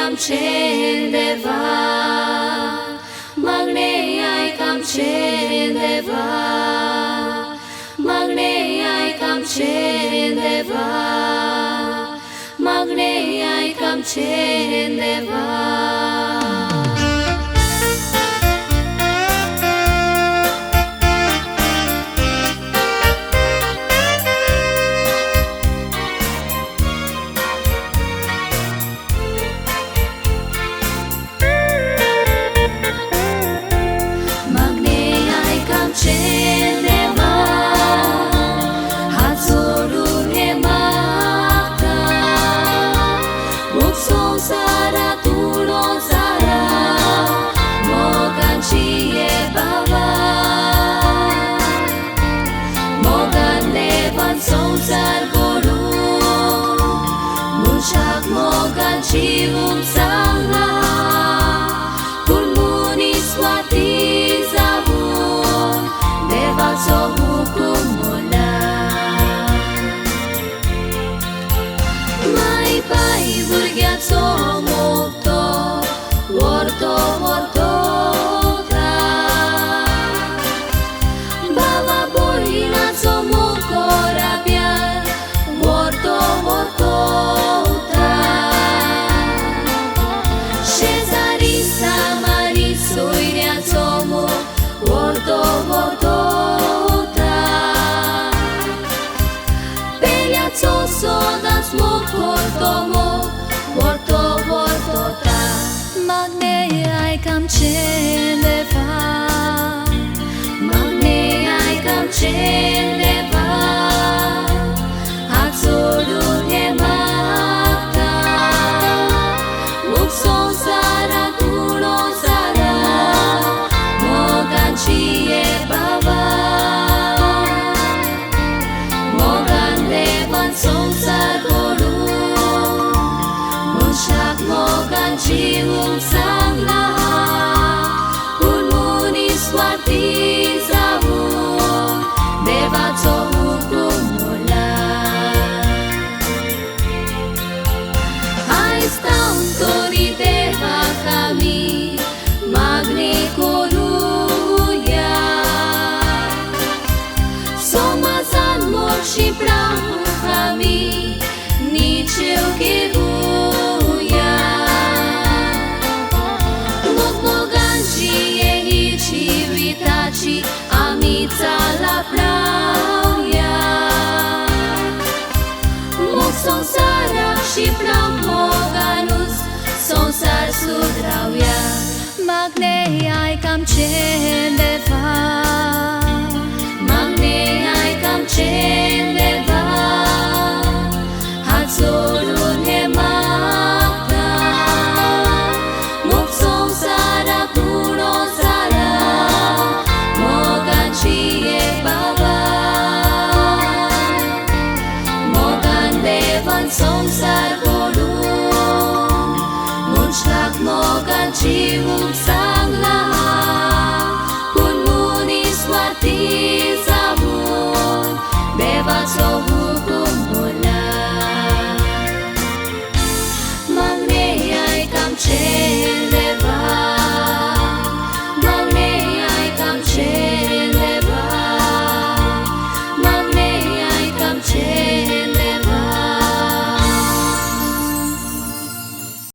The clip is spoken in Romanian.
kam qendeva, magne ai kam qendeva, magne ai kam qendeva, magne ai kam qendeva. Mogan cium sangla pulmuni swati zavun deva so hukumula mai pai burgya so mukto worto tra baba boina so mukorabia worto Sodas vorto ta magne ai kam qendeva, magne ai kam qendeva, absolut e mata mukson sara tulo sara mogan chie baba mogan cium sangla pulmuni swati zavun deva so hukumula hai stantori deva kami magni koruya somazan morshi pramu kami nicheu keru amica la pravja mog sonsara și pramoganus sonsar sudravja magne ai kam qendeva, magne ai kam qendeva.